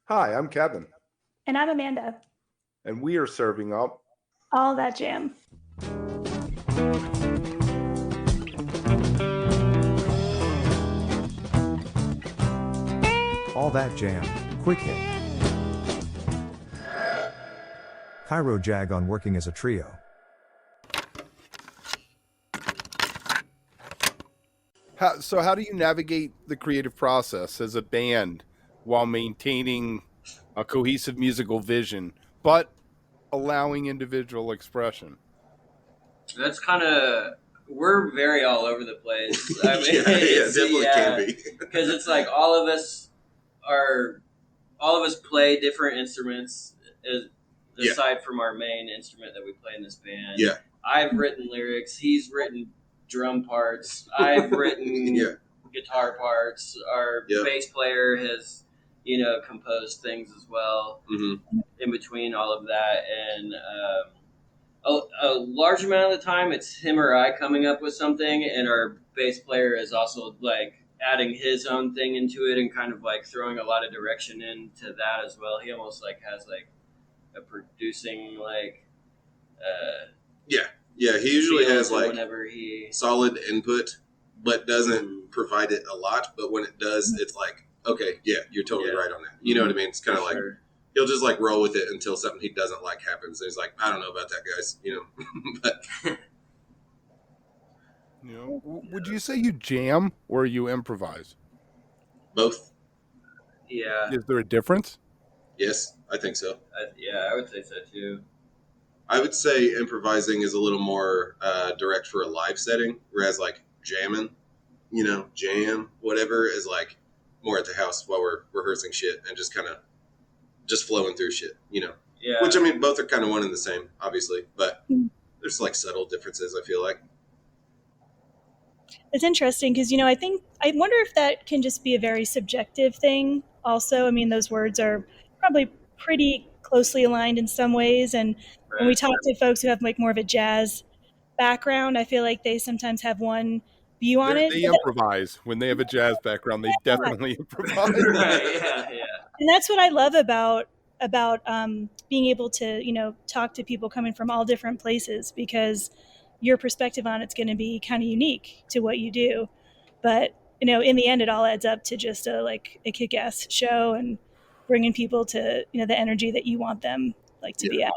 Hi, I'm Kevin, And I'm Amanda. and we are serving up. All that jam. All That Jam, Quick Hit. Cairo Jag on working as a trio. How do you navigate the creative process as a band while maintaining a cohesive musical vision, but allowing individual expression? That's kind of we're very all over the place. I mean, Definitely can be. Because it's like are all of us play different instruments aside from our main instrument that we play in this band. Yeah. I've written lyrics. He's written drum parts. I've written guitar parts. Our bass player has, composed things as well. Mm-hmm. In between all of that, and a large amount of the time it's him or I coming up with something, and our bass player is also like adding his own thing into it and kind of like throwing a lot of direction into that as well. He almost like has like a producing like he usually has like whenever he solid input but doesn't provide it a lot, but when it does it's like, okay, you're totally right on that. You know what I mean? It's kind of like he'll just like roll with it until something he doesn't like happens. And he's like, I don't know about that, guys. But would you say you jam or you improvise? Both. Yeah. Is there a difference? Yes, I think so. I would say so too. I would say improvising is a little more direct for a live setting, whereas like jamming, jam, whatever, is like more at the house while we're rehearsing shit and just kind of just flowing through shit, Yeah. Which, I mean, both are kind of one and the same, obviously, but there's like subtle differences, I feel like. It's interesting because, I wonder if that can just be a very subjective thing also. I mean, those words are probably pretty closely aligned in some ways. And when we talk to folks who have like more of a jazz background, I feel like they sometimes have one view on it. They improvise. When they have a jazz background, they definitely improvise. Right, And that's what I love about being able to, talk to people coming from all different places, because your perspective on it's going to be kind of unique to what you do. But, in the end, it all adds up to just a kick-ass show and bringing people to, the energy that you want them to be at,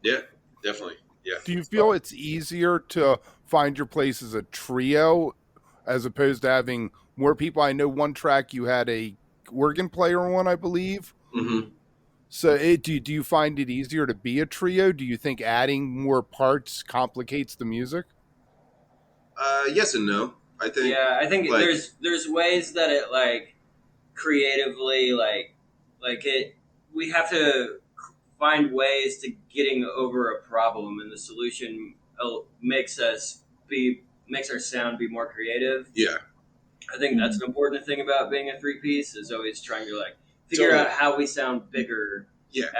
Yeah, definitely. Yeah. Do you feel it's easier to find your place as a trio as opposed to having more people? I know one track you had a organ player on, I believe. Mm-hmm. So do you find it easier to be a trio? Do you think adding more parts complicates the music? Yes and no. I think. Yeah, I think there's ways that it like creatively like it. We have to find ways to getting over a problem, and the solution makes our sound be more creative. Yeah, I think that's an important thing about being a three piece, is always trying to like figure out how we sound bigger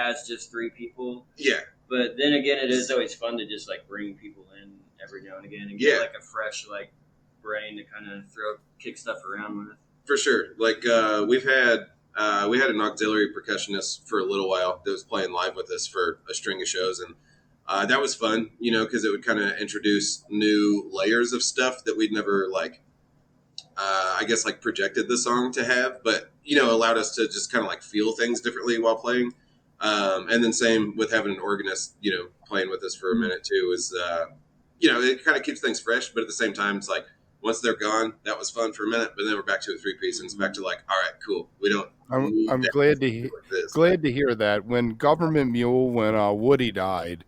as just three people. Yeah. But then again, it is always fun to just like bring people in every now and again and get like a fresh like brain to kind of kick stuff around with. For sure. Like we had an auxiliary percussionist for a little while that was playing live with us for a string of shows, and that was fun, because it would kind of introduce new layers of stuff that we'd never I guess like projected the song to have, but allowed us to just kind of like feel things differently while playing. And then same with having an organist, playing with us for a minute too, is it kind of keeps things fresh, but at the same time it's like once they're gone, that was fun for a minute, but then we're back to a three piece and it's back to like, all right, cool. We don't. I'm glad to hear that. When Government Mule, when Woody died,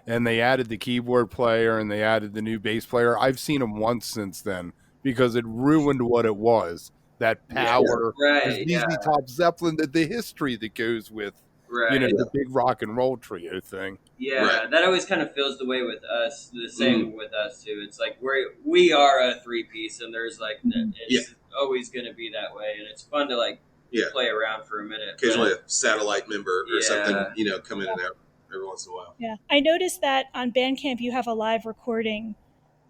and they added the keyboard player and they added the new bass player, I've seen them once since then, because it ruined what it was. That power, ZZ Top, Zeppelin, the history that goes with the big rock and roll trio thing. Yeah, that always kind of feels the way with us. The same with us too. It's like we are a three piece, and there's like it's always going to be that way, and it's fun to like play around for a minute. Occasionally a satellite member or something, come in and out every once in a while. Yeah, I noticed that on Bandcamp you have a live recording,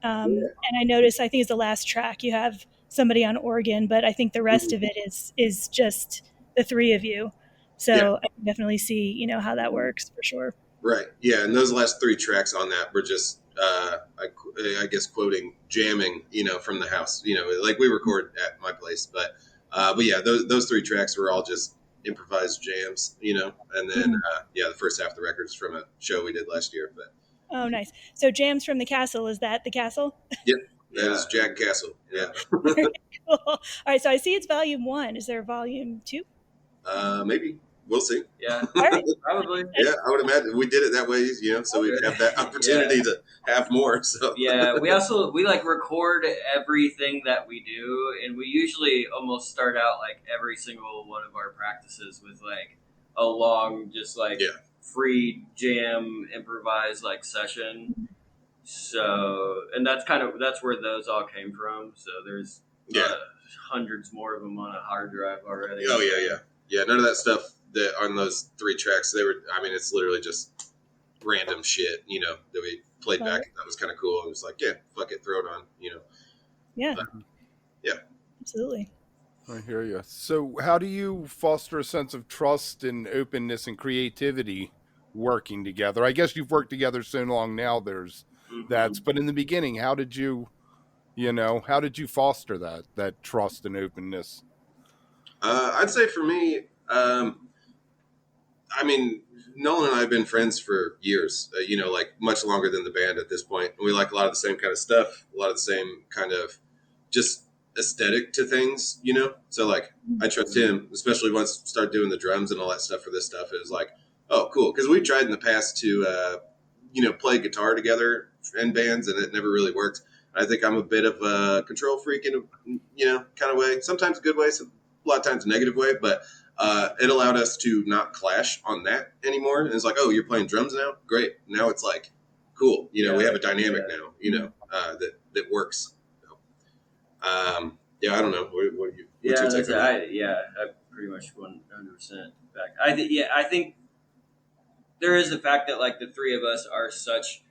and I noticed, I think it's the last track, you have somebody on organ, but I think the rest of it is just the three of you. So I can definitely see, how that works for sure. Right. Yeah. And those last 3 tracks on that were just, I guess, quoting jamming, from the house, like we record at my place. But yeah, those 3 tracks were all just improvised jams, and then, the first half of the record is from a show we did last year. But Oh, nice. So Jams from the Castle, is that the Castle? Yep. That is Jag Castle. Yeah. Very cool. All right. So I see it's volume 1. Is there a volume 2? Maybe. We'll see. Yeah, All right. probably. Yeah, I would imagine we did it that way, so we'd have that opportunity to have more. So Yeah, we like record everything that we do, and we usually almost start out like every single one of our practices with like a long, just like free jam, improvised like session. So, and that's where those all came from. So there's hundreds more of them on a hard drive already. Oh yeah. None of that stuff that on those 3 tracks, it's literally just random shit, that we played back. That was kind of cool. It was like, yeah, fuck it, throw it on, Yeah. But, yeah. Absolutely. I hear you. So how do you foster a sense of trust and openness and creativity working together? I guess you've worked together so long now, there's but in the beginning, how did you foster that trust and openness? I'd say for me, Nolan and I have been friends for years, like much longer than the band at this point. And we like a lot of the same kind of stuff, a lot of the same kind of just aesthetic to things, So like, I trust him, especially once I start doing the drums and all that stuff for this stuff. It was like, oh, cool. Because we've tried in the past to, play guitar together in bands, and it never really worked. I think I'm a bit of a control freak in a, kind of way. Sometimes a good way, a lot of times a negative way, but it allowed us to not clash on that anymore. And it's like, oh, you're playing drums now? Great. Now it's like, cool. We have a dynamic now, that works. So, I don't know. What's your take on that? I pretty much 100% back. I think there is the fact that like the 3 of us are such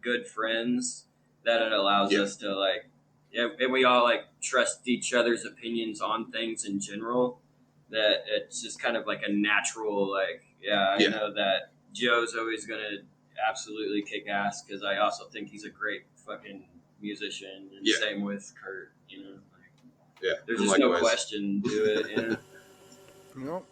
good friends that it allows us to like, and we all like trust each other's opinions on things in general, that it's just kind of like a natural, like, I know that Joe's always going to absolutely kick ass, because I also think he's a great fucking musician, and same with Curt, there's just no question to it. Nope.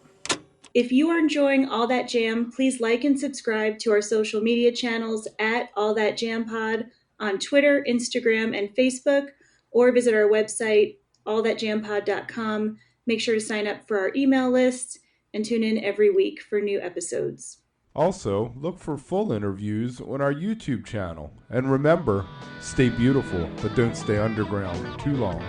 If you are enjoying All That Jam, please like and subscribe to our social media channels at All That Jam Pod on Twitter, Instagram, and Facebook, or visit our website, allthatjampod.com. Make sure to sign up for our email list and tune in every week for new episodes. Also, look for full interviews on our YouTube channel. And remember, stay beautiful, but don't stay underground too long.